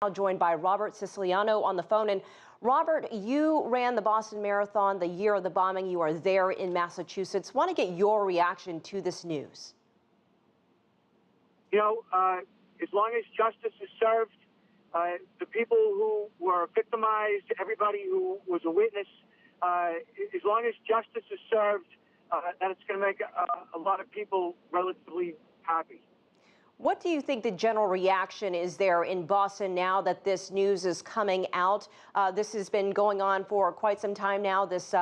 Now joined by Robert Siciliano on the phone. And Robert, you ran the Boston Marathon the year of the bombing. You are there in Massachusetts. Want to get your reaction to this news? You know, as long as justice is served, the people who were victimized, everybody who was a witness, as long as justice is served, then it's going to make a lot of people relatively happy. What do you think the general reaction is there in Boston now that this news is coming out? This has been going on for quite some time now. This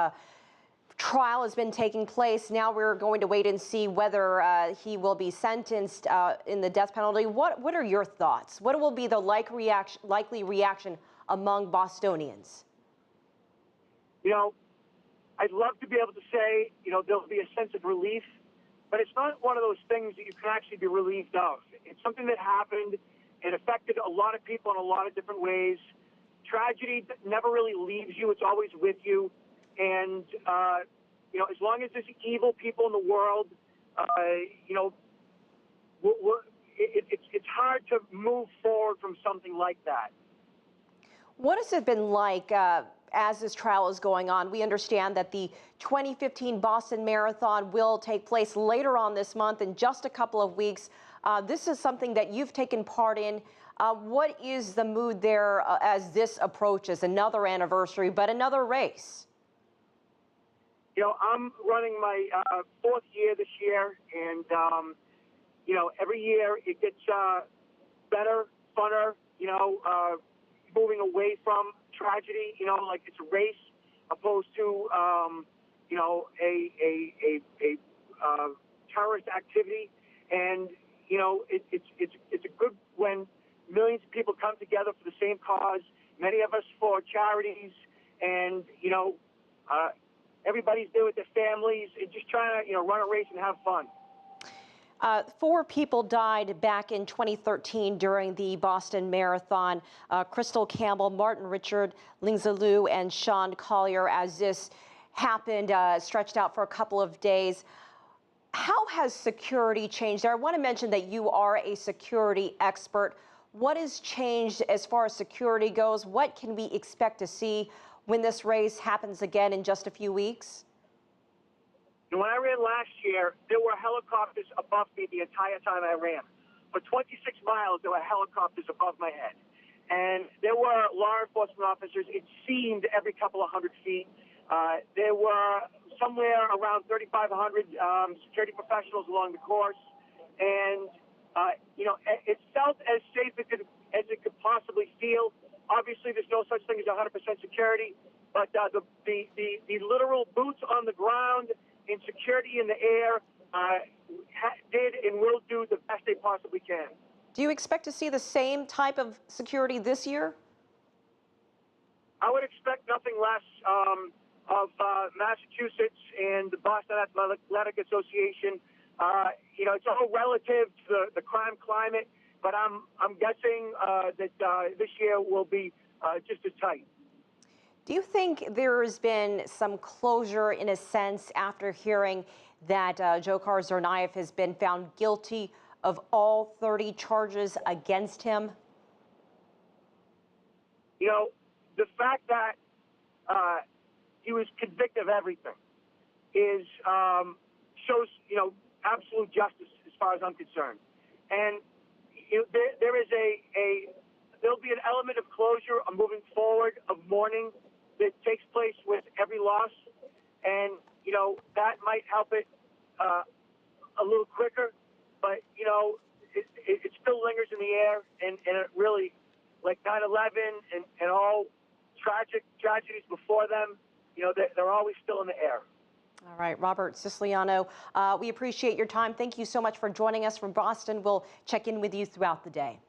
trial has been taking place. Now we're going to wait and see whether he will be sentenced in the death penalty. What are your thoughts? What will be the likely reaction among Bostonians? You know, I'd love to be able to say, you know, there'll be a sense of relief, but it's not one of those things that you can actually be relieved of. It's something that happened. It affected a lot of people in a lot of different ways. Tragedy never really leaves you. It's always with you. And, you know, as long as there's evil people in the world, you know, it's hard to move forward from something like that. What has it been like as this trial is going on? We understand that the 2015 Boston Marathon will take place later on this month in just a couple of weeks. This is something that you've taken part in. What is the mood there as this approaches another anniversary, but another race? You know, I'm running my fourth year this year, and, you know, every year it gets better, funner, you know, moving away from tragedy, you know, like it's a race opposed to, you know, a terrorist activity. And, you know, it's a good when millions of people come together for the same cause, many of us for charities, and, you know, everybody's there with their families and just trying to, you know, run a race and have fun. 4 people died back in 2013 during the Boston Marathon. Crystal Campbell, Martin Richard, Lingzalou, and Sean Collier, as this happened, stretched out for a couple of days. How has security changed there? I want to mention that you are a security expert. What has changed as far as security goes? What can we expect to see when this race happens again in just a few weeks? When I ran last year, there were helicopters above me the entire time I ran. For 26 miles, there were helicopters above my head. And there were law enforcement officers, it seemed, every couple of hundred feet. There were somewhere around 3,500 security professionals along the course. And, you know, it felt as safe as it could possibly feel. Obviously, there's no such thing as 100% security, but the literal boots on the ground and security in the air did and will do the best they possibly can. Do you expect to see the same type of security this year? I would expect nothing less of Massachusetts and the Boston Athletic Association. You know, it's all relative to the crime climate, but I'm guessing that this year will be just as tight. Do you think there's been some closure, in a sense, after hearing that Dzhokhar Tsarnaev has been found guilty of all 30 charges against him? You know, the fact that he was convicted of everything is shows, you know, absolute justice as far as I'm concerned. And you know, there'll be an element of closure, of moving forward, of mourning that takes place with every loss, and you know that might help it a little quicker. But you know, it still lingers in the air, and it really, like 9/11 and all tragedies before them, you know, they're always still in the air. All right, Robert Siciliano, we appreciate your time. Thank you so much for joining us from Boston. We'll check in with you throughout the day.